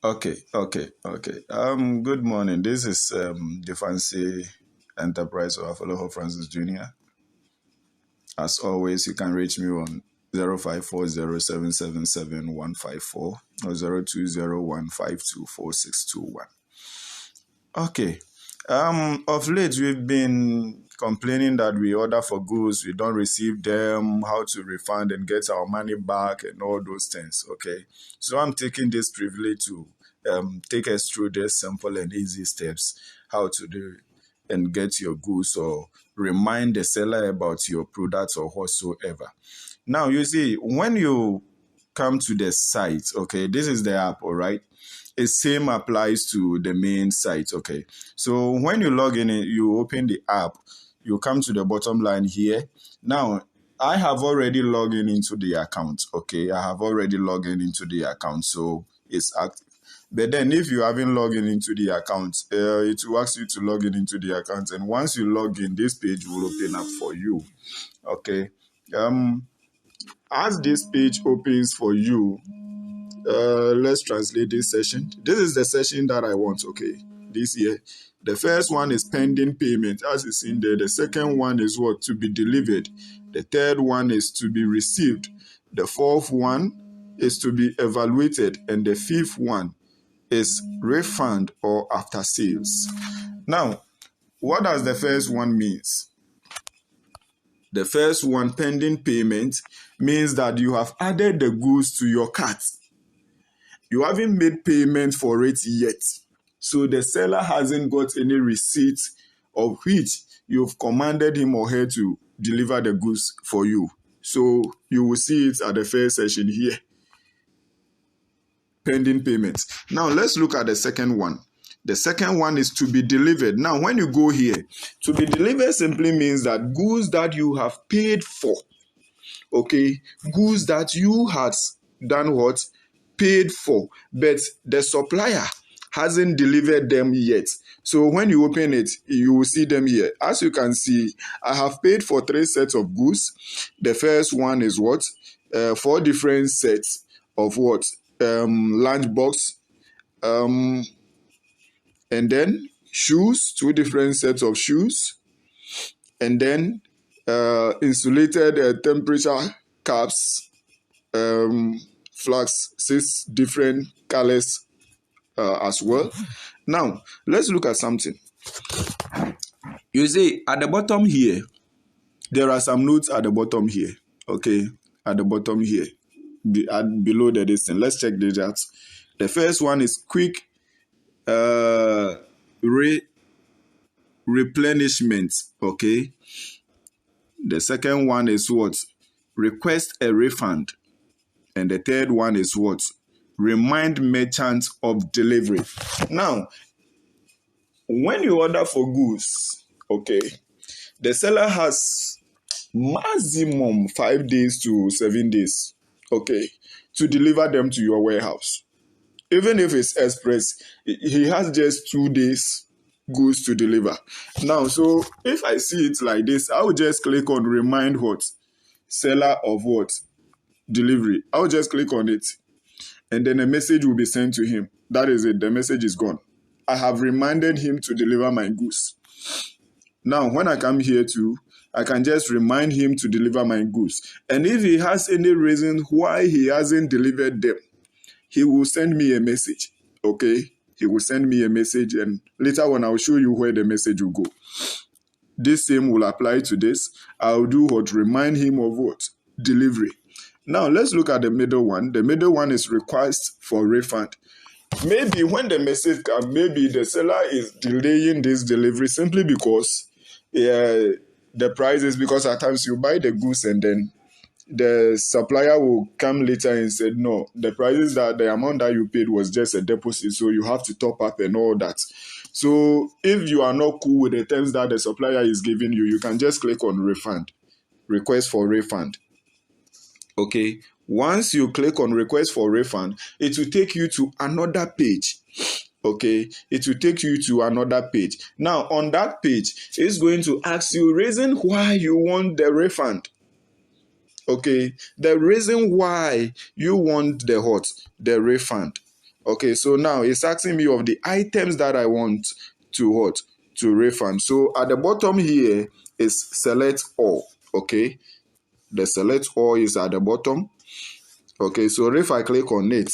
Okay. Good morning. This is the Fancy Enterprise of Afoloho Francis Jr. As always, you can reach me on 0540777154 or 0201524621. Okay. Of late we've been complaining that we order for goods, we don't receive them, how to refund and get our money back and all those things. Okay. So I'm taking this privilege to take us through these simple and easy steps, how to do and get your goods or remind the seller about your products or whatsoever. Now, you see, when you come to the site, okay, this is the app, all right? The same applies to the main site, okay? So when you log in, you open the app, you come to the bottom line here. Now, I have already logged in into the account, okay? I have already logged in into the account, so it's active. But then if you haven't logged in into the account, it will ask you to log in into the account. And once you log in, this page will open up for you, okay? As this page opens for you, let's translate this session. This is the session that I want, okay, this year. The first one is pending payment, as is in there. The second one is what? To be delivered. The third one is to be received. The fourth one is to be evaluated. And the fifth one is refund or after sales. Now, what does the first one means? The first one, pending payment, means that you have added the goods to your cart. You haven't made payment for it yet. So the seller hasn't got any receipt of which you've commanded him or her to deliver the goods for you. So you will see it at the first session here. Pending payments. Now let's look at the second one. The second one is to be delivered. Now when you go here, to be delivered simply means that goods that you have paid for, okay, goods that you had done what? Paid for, but the supplier hasn't delivered them yet. So when you open it, you will see them here. As you can see, I have paid for 3 sets of goods. The first one is what? 4 different sets of what? Lunchbox, and then shoes, 2 different sets of shoes, and then insulated temperature caps, flags, 6 different colors as well. Now let's look at something. You see at the bottom here, there are some notes at the bottom here, okay, at the bottom here, below the distance. Let's check the charts. The first one is quick replenishment, okay. The second one is what? Request a refund. And the third one is what? Remind merchant of delivery. Now, when you order for goods, okay, the seller has maximum 5 days to 7 days, okay, to deliver them to your warehouse. Even if it's express, he has just 2 days goods to deliver. Now, so if I see it like this, I will just click on remind what? Seller of what? Delivery. I'll just click on it and then a message will be sent to him. That is it. The message is gone. I have reminded him to deliver my goods. Now, when I come here too, I can just remind him to deliver my goods. And if he has any reason why he hasn't delivered them, he will send me a message, okay? He will send me a message and later on I'll show you where the message will go. This same will apply to this. I'll do what? Remind him of what? Delivery. Now, let's look at the middle one. The middle one is request for refund. Maybe when the message comes, maybe the seller is delaying this delivery simply because the price is, because at times you buy the goods and then the supplier will come later and say, no, the prices that the amount that you paid was just a deposit, so you have to top up and all that. So if you are not cool with the terms that the supplier is giving you, you can just click on refund, request for refund. Okay, once you click on request for refund, it will take you to another page. Okay, it will take you to another page. Now, on that page, it's going to ask you reason why you want the refund. Okay, the reason why you want the refund. Okay, so now it's asking me of the items that I want to what? To refund. So at the bottom here is select all. Okay, the select all is at the bottom. Okay, so if I click on it,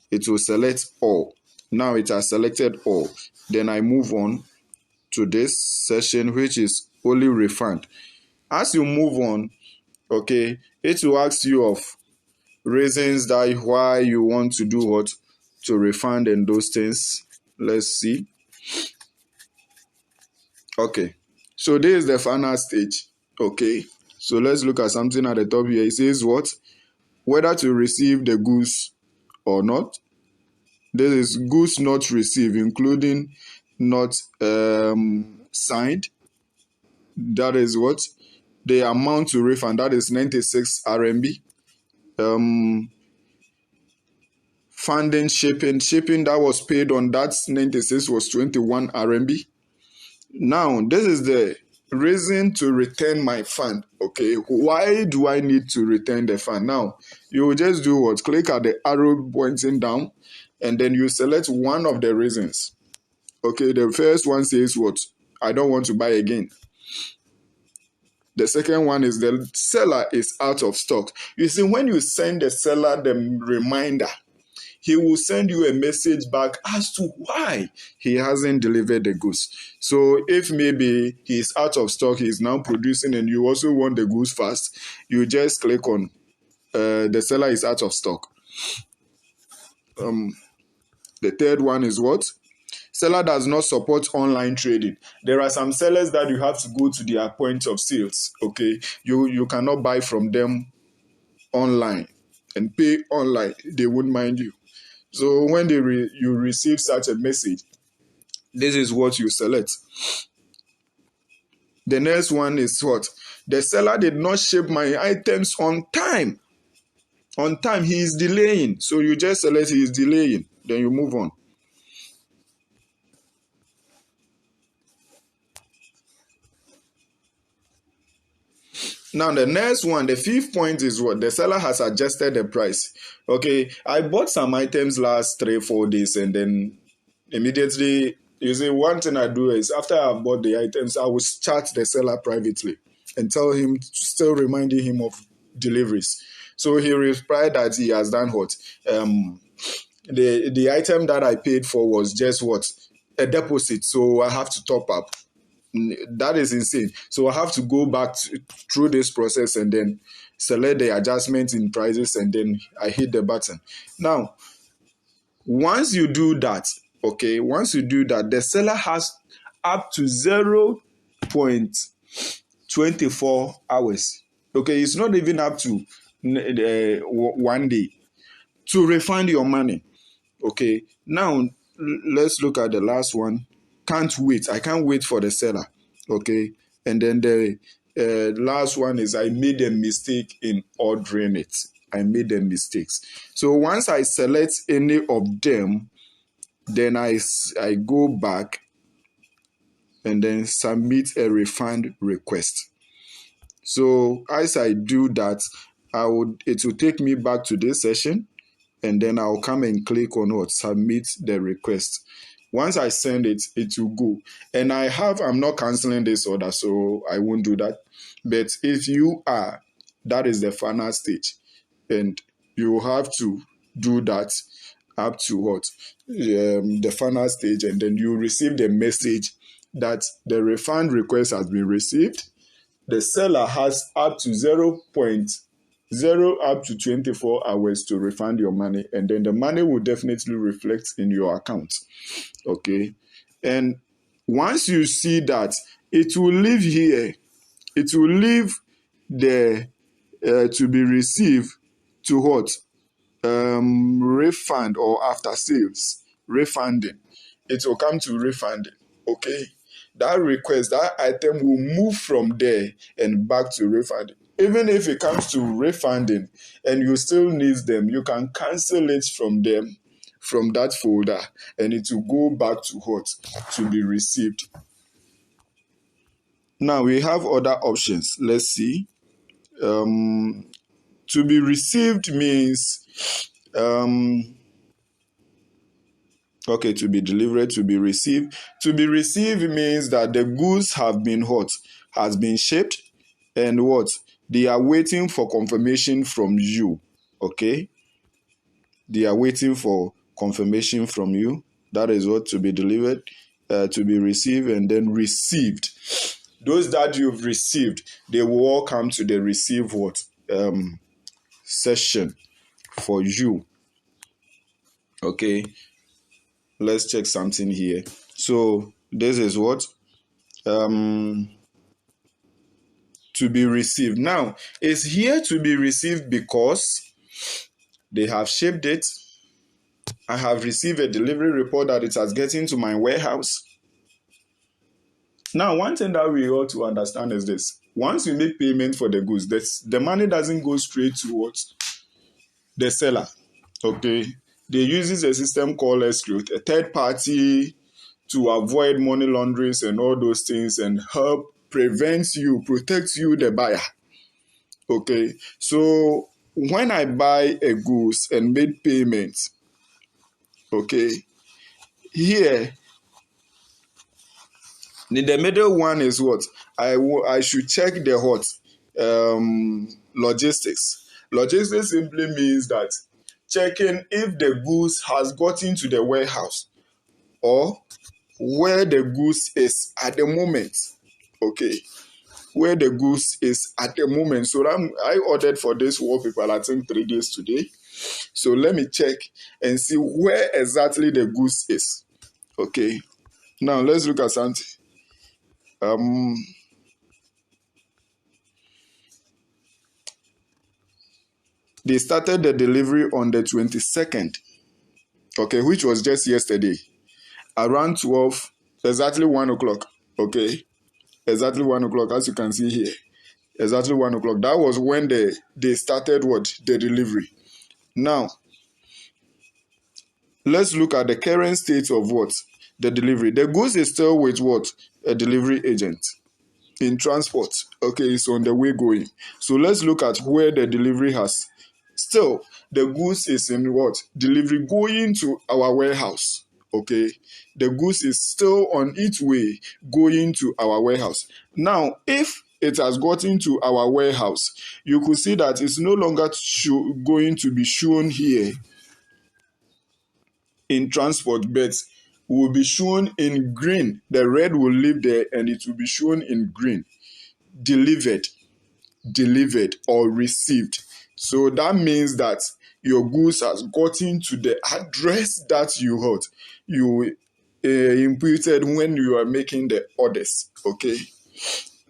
it will select all. Now it has selected all. Then I move on to this session, which is only refund. As you move on, okay, it will ask you of reasons that why you want to do what? To refund and those things. Let's see. Okay, so this is the final stage. Okay, so let's look at something at the top here. It says what? Whether to receive the goods or not. This is goods not received, including not signed. That is what? The amount to refund, that is 96 RMB. Funding shipping that was paid on that 96 was 21 RMB. Now, this is the reason to return my fund. Okay, why do I need to return the fund? Now, you will just do what? Click at the arrow pointing down, and then you select one of the reasons. Okay, the first one says what? I don't want to buy again. The second one is the seller is out of stock. You see, when you send the seller the reminder, he will send you a message back as to why he hasn't delivered the goods. So if maybe he's out of stock, he's now producing, and you also want the goods fast, you just click on the seller is out of stock. The third one is what? Seller does not support online trading. There are some sellers that you have to go to their point of sales. Okay, you cannot buy from them online and pay online. They won't mind you. So when you receive such a message, this is what you select. The next one is what? The seller did not ship my items on time. On time, he is delaying. So you just select he is delaying. Then you move on. Now, the next one, the fifth point is what? The seller has adjusted the price. Okay, I bought some items last 3-4 days, and then immediately, you see, one thing I do is after I bought the items, I will chat the seller privately and tell him, still reminding him of deliveries. So he replied that he has done what? The item that I paid for was just what? A deposit. So I have to top up. That is insane. So I have to go back through this process and then select the adjustment in prices, and then I hit the button. Now, once you do that, okay, the seller has up to 0.24 hours. Okay, it's not even up to 1 day to refund your money. Okay, now let's look at the last one. Can't wait. I can't wait for the seller. Okay, and then the last one is I made a mistake in ordering it. I made the mistakes. So once I select any of them, then I go back and then submit a refund request. So as I do that, it will take me back to this session, and then I'll come and click on what? Submit the request. Once I send it, it will go. And I'm not canceling this order, so I won't do that. But if you are, that is the final stage. And you have to do that up to what? The final stage. And then you receive the message that the refund request has been received. The seller has up to 0.0 up to 24 hours to refund your money, and then the money will definitely reflect in your account. Okay, and once you see that, it will leave here. It will leave the to be received to what? Refund or after sales refunding. It will come to refunding. Okay, that request, that item will move from there and back to refunding. Even if it comes to refunding and you still need them, you can cancel it from them, from that folder, and it will go back to what? To be received. Now we have other options. Let's see. To be received means Okay, to be delivered, to be received. To be received means that the goods have been what? Has been shipped, and what? They are waiting for confirmation from you. Okay? They are waiting for confirmation from you. That is what to be delivered, to be received, and then received. Those that you've received, they will all come to the receive what? Session for you. Okay? Let's check something here. So this is what? To be received. Now, it's here to be received because they have shipped it. I have received a delivery report that it has gotten to my warehouse. Now, one thing that we ought to understand is this. Once you make payment for the goods, the money doesn't go straight towards the seller. Okay? They use a system called escrow, a third party, to avoid money launderings and all those things and help protect you, the buyer. Okay, so when I buy a goods and make payments, okay, here the middle one is what I should check the what logistics. Logistics simply means that checking if the goods has gotten to the warehouse or where the goods is at the moment. Okay, where the goods is at the moment. So I ordered for this wallpaper, I think 3 days today. So let me check and see where exactly the goods is. Okay. Now let's look at something. They started the delivery on the 22nd. Okay, which was just yesterday. Around 12, exactly 1 o'clock. Okay. Exactly 1 o'clock, as you can see here. Exactly 1 o'clock. That was when they started what? The delivery. Now, let's look at the current state of what? The delivery. The goods is still with what? A delivery agent in transport. Okay, it's on the way going. So let's look at where the delivery has. Still, the goods is in what? Delivery going to our warehouse. Okay, the goods is still on its way going to our warehouse. Now, if it has gotten to our warehouse, you could see that it's no longer going to be shown here in transport, but will be shown in green. The red will leave there and it will be shown in green. Delivered or received. So that means that your goods has gotten to the address that you imputed when you are making the orders. Okay,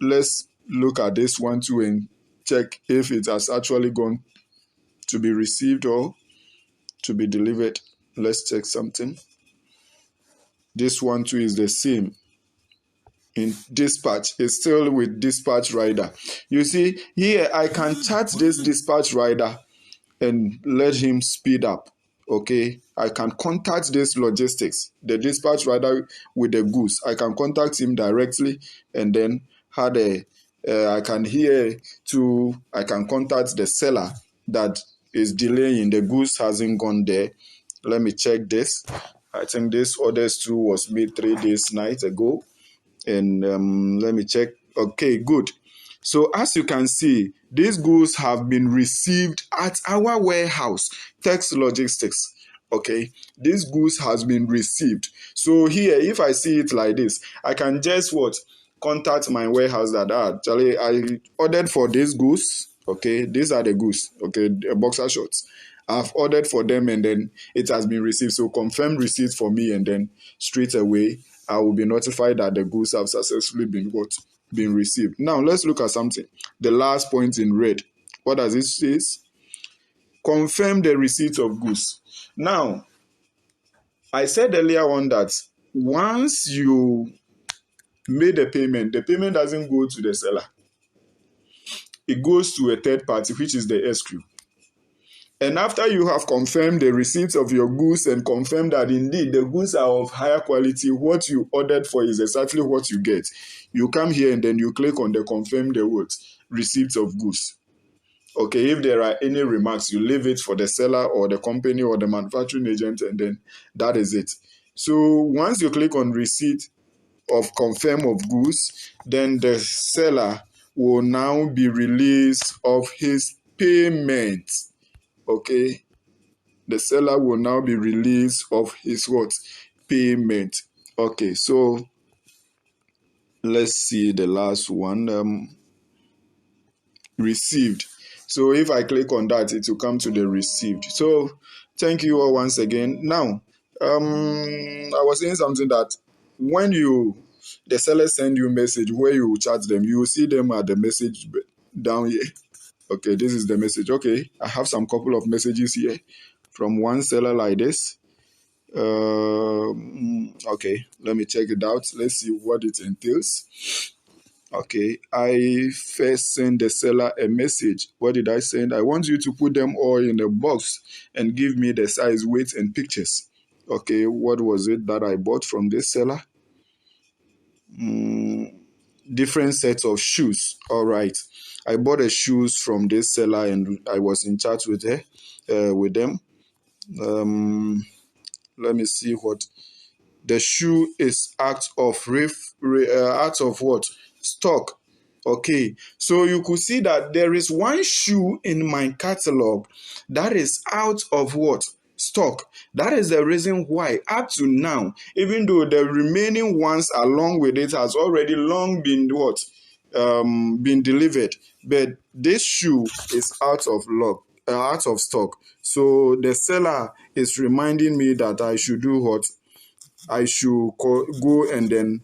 let's look at this one too and check if it has actually gone to be received or to be delivered. Let's check something. This one too is the same. In dispatch, it's still with dispatch rider. You see here, I can chat this dispatch rider and let him speed up. Okay, I can contact this logistics, the dispatch rider with the goods. I can contact him directly and then I can contact the seller that is delaying. The goods hasn't gone there. Let me check this. I think this orders too was made 3 days night ago. And let me check. Okay, good. So as you can see, these goods have been received at our warehouse, Tex Logistics. Okay, these goods has been received. So here, if I see it like this, I can just contact my warehouse that actually I ordered for these goods. Okay, these are the goods. Okay, the boxer shorts. I've ordered for them and then it has been received. So confirm receipt for me and then straight away I will be notified that the goods have successfully been received. Now let's look at something. The last point in red. What does it say? Confirm the receipt of goods. Now, I said earlier on that once you made a payment, the payment doesn't go to the seller. It goes to a third party, which is the escrow. And after you have confirmed the receipt of your goods and confirmed that indeed the goods are of higher quality, what you ordered for is exactly what you get, you come here and then you click on the confirm the words, receipt of goods. Okay, if there are any remarks, you leave it for the seller or the company or the manufacturing agent and then that is it. So once you click on receipt of confirm of goods, then the seller will now be released of his payment. Okay, the seller will now be released of his what? Payment. Okay, so let's see the last one. Received. So if I click on that, it will come to the received. So thank you all once again. Now, I was saying something that when the seller send you a message where you chat them, you will see them at the message down here. Okay, this is the message. Okay, I have some couple of messages here from one seller like this. Okay, let me check it out. Let's see what it entails. Okay, I first send the seller a message. What did I send? I want you to put them all in a box and give me the size, weight, and pictures. Okay, what was it that I bought from this seller? Different sets of shoes. All right, I bought the shoes from this seller and I was in chat with with them. Let me see what the shoe is out of out of what? Stock. Okay, so you could see that there is one shoe in my catalog that is out of what? Stock. That is the reason why up to now, even though the remaining ones along with it has already long been what? Been delivered, but this shoe is out of stock. So the seller is reminding me that I should do what? I should go and then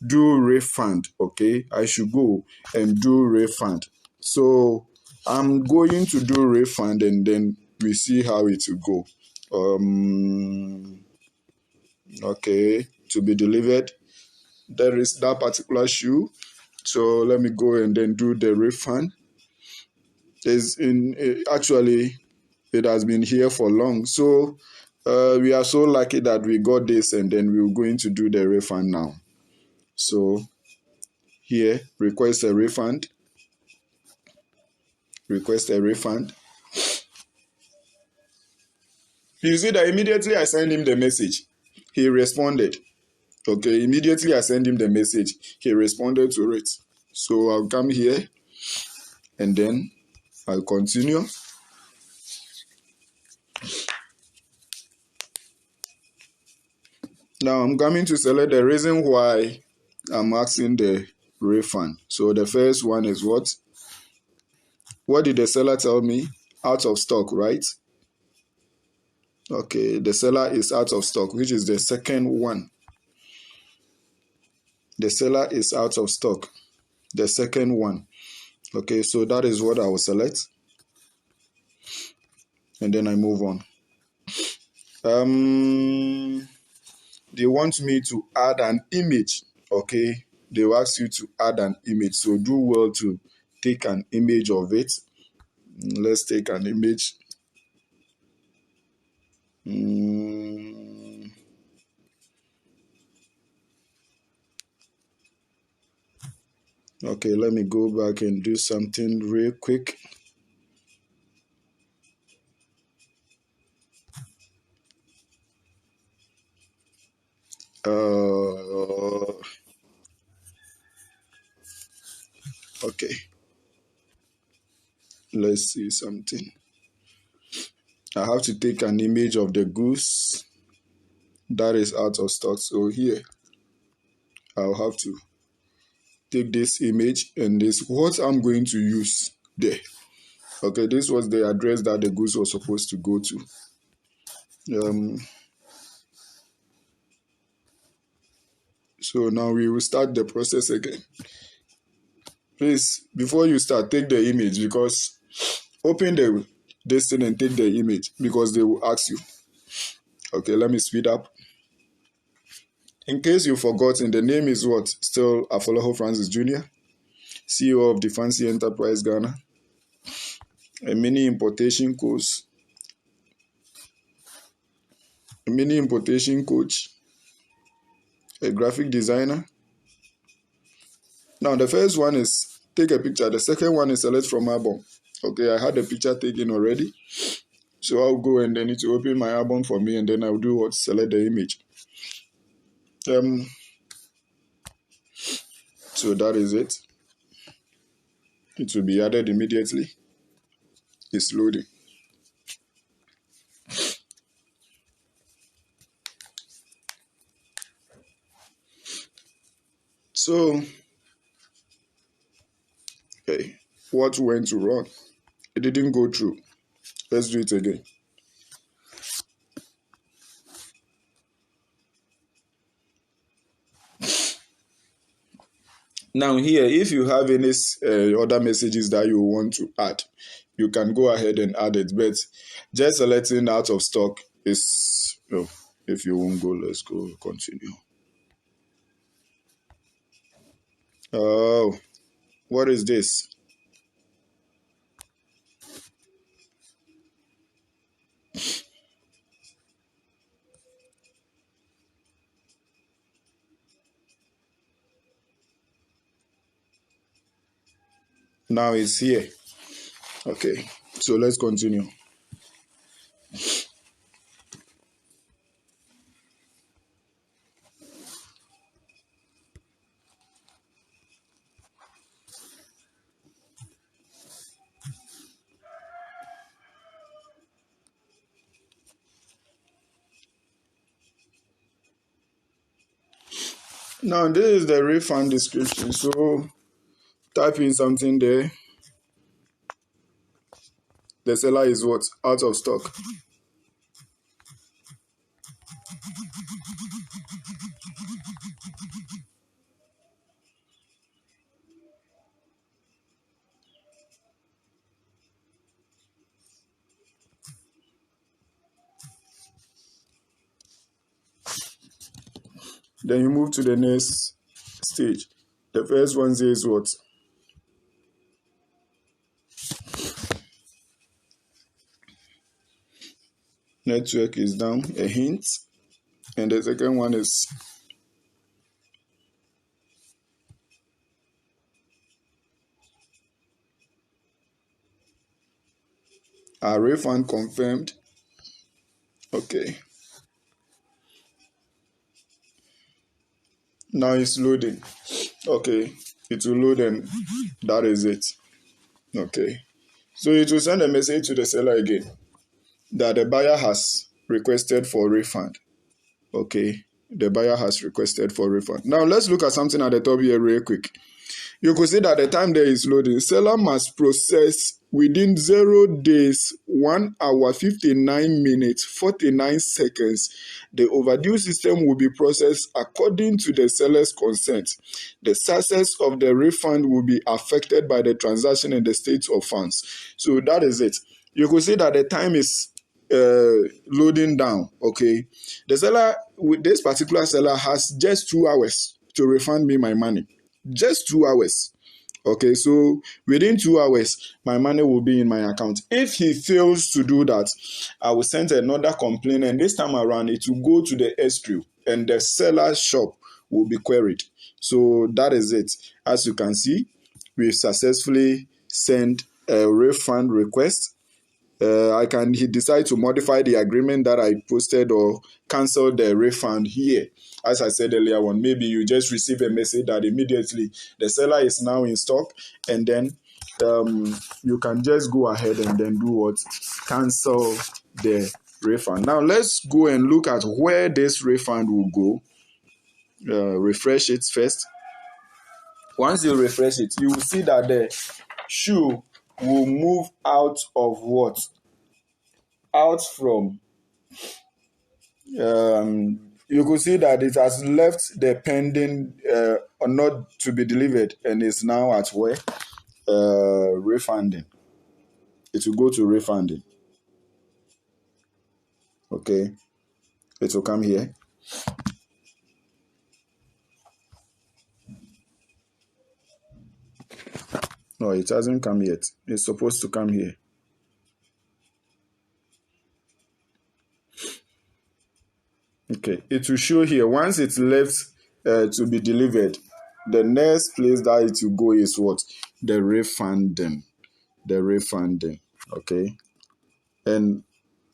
do refund. Okay, I should go and do refund. So I'm going to do refund and then we see how it will go. Okay, to be delivered. There is that particular shoe. So let me go and then do the refund. Actually, it has been here for long. So we are so lucky that we got this and then we're going to do the refund now. So here, request a refund. Request a refund. You see that immediately I send him the message, he responded. Okay, immediately I send him the message, he responded to it. So I'll come here and then I'll continue. Now I'm coming to select the reason why I'm asking the refund. So the first one is what? What did the seller tell me? Out of stock, right? Okay, the seller is out of stock, which is the second one. The seller is out of stock. The second one. Okay, so that is what I will select. And then I move on. They want me to add an image. Okay, they will ask you to add an image. So do well to take an image of it. Let's take an image. Okay, let me go back and do something real quick. Okay, let's see something. I have to take an image of the goose that is out of stock. So here, I'll have to take this image and this what I'm going to use there. Okay, this was the address that the goods was supposed to go to. So now we will start the process again. Please, before you start, take the image because open this thing and take the image because they will ask you. Okay, let me speed up. In case you've forgotten, the name is what? Still Afolaho Francis Jr., CEO of the Fancy Enterprise Ghana, a mini importation coach, a graphic designer. Now, the first one is take a picture. The second one is select from album. Okay, I had the picture taken already. So I'll go and then it will open my album for me, and then I'll do what? Select the image. So that is it. It will be added immediately. It's loading. So, okay, what went wrong? It didn't go through. Let's do it again. Now here, if you have any other messages that you want to add, you can go ahead and add it. But just selecting out of stock is, no, if you won't go, let's go continue. Oh, what is this? Now it's here. Okay, so let's continue. Now this is the refund description. So type in something there. The seller is what? Out of stock. Then you move to the next stage. The first one says what? Network is down, a hint. And the second one is a refund confirmed. Okay. Now it's loading. Okay. It will load and that is it. Okay. So it will send a message to the seller again that the buyer has requested for refund. Okay. The buyer has requested for refund. Now let's look at something at the top here real quick. You could see that the time there is loading. Seller must process within 0 days, 1 hour, 59 minutes, 49 seconds. The overdue system will be processed according to the seller's consent. The success of the refund will be affected by the transaction and the state of funds. So that is it. You could see that the time is loading down. Okay. The seller, with this particular seller, has just 2 hours to refund me my money. Just 2 hours. Okay, so within 2 hours, my money will be in my account. If he fails to do that, I will send another complaint, and this time around, it will go to the escrow, and the seller's shop will be queried. So that is it. As you can see, we've successfully sent a refund request. He decide to modify the agreement that I posted or cancel the refund here. As I said earlier on, maybe you just receive a message that immediately the seller is now in stock, and then you can just go ahead and then do what? Cancel the refund. Now let's go and look at where this refund will go. Refresh it first. Once you refresh it, you will see that the shoe will move out of what? Out from you could see that it has left the pending or not to be delivered, and is now at where? Refunding. It will go to refunding. Okay, it will come here. No, it hasn't come yet. It's supposed to come here. Okay, it will show here. Once it's left to be delivered, the next place that it will go is what? The refunding. The refunding. Okay, and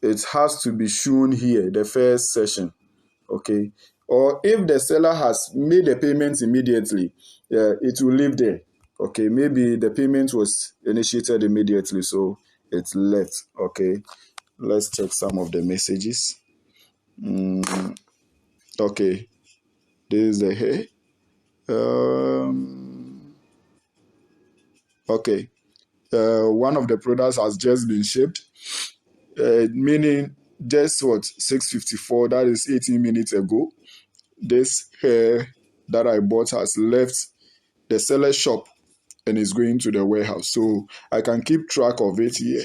it has to be shown here, the first session, okay? Or if the seller has made the payment immediately, it will live there, okay? Maybe the payment was initiated immediately, so it's left, okay? Let's check some of the messages. Okay, this is the hair. Okay, one of the products has just been shipped, meaning just what 6:54. That is 18 minutes ago. This hair that I bought has left the seller's shop and is going to the warehouse. So I can keep track of it here,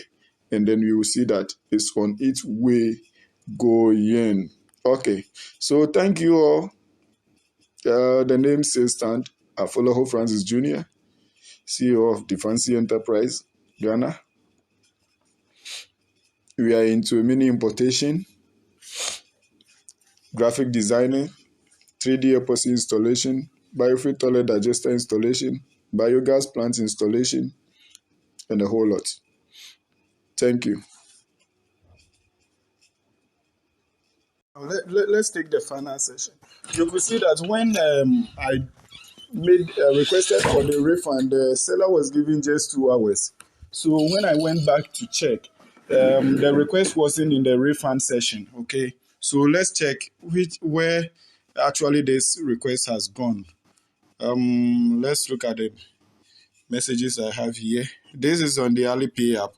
and then you will see that it's on its way going. Okay, so thank you all. The name says stand. Afolaho Francis Jr., CEO of the Fancy Enterprise, Ghana. We are into mini importation, graphic designing, 3D epoxy installation, biofree toilet digester installation, biogas plant installation, and a whole lot. Thank you. Let's take the final session. You could see that when I requested for the refund, the seller was given just 2 hours. So when I went back to check, the request wasn't in the refund session. Okay, so let's check where actually this request has gone. Let's look at the messages I have here. This is on the Alipay app.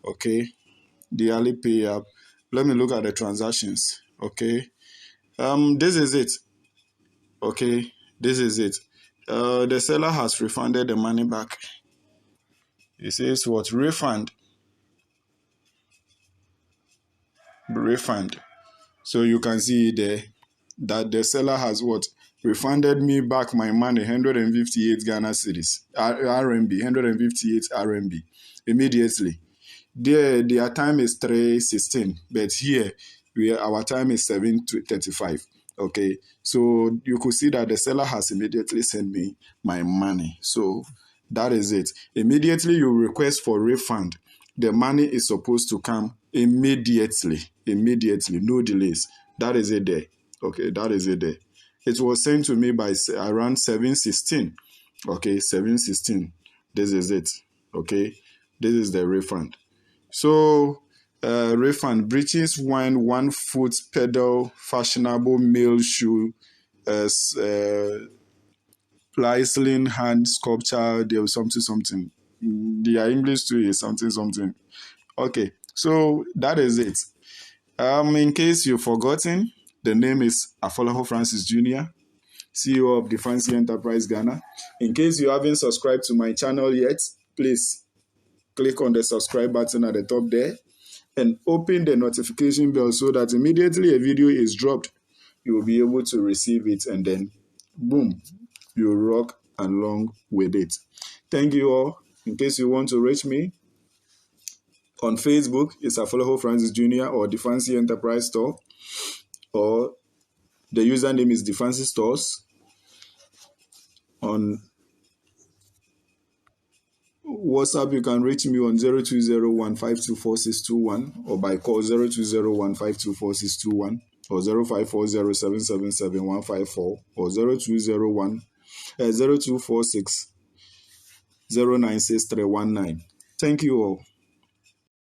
Okay, the Alipay app. Let me look at the transactions. Okay, this is it. Okay, this is it. The seller has refunded the money back. It says what? Refund. So you can see there that the seller has what? Refunded me back my money, 158 Ghana cedis, RMB, 158 RMB, immediately. Their time is 3:16, but here our time is 7:35. Okay, so you could see that the seller has immediately sent me my money. So that is it. Immediately you request for refund, the money is supposed to come immediately, no delays. That is it there. Okay, that is it there. It was sent to me by around 7:16. Okay, 7:16. This is it. Okay, this is the refund. So, refund: breeches, wine, 1 foot pedal, fashionable male shoe, porcelain hand sculpture, there was something. Their English too is something. Okay, so that is it. In case you've forgotten, the name is Afolaho Francis Jr., CEO of the Fancy Enterprise Ghana. In case you haven't subscribed to my channel yet, please click on the subscribe button at the top there and open the notification bell so that immediately a video is dropped, you will be able to receive it, and then boom, you rock along with it. Thank you all. In case you want to reach me on Facebook, it's Afolaho Francis Jr. or the Fancy Enterprise Store, or the username is the Fancy Stores. On WhatsApp, you can reach me on 0201524621 or by call 0201524621 or 0540777154 or 0246 096319. Thank you all.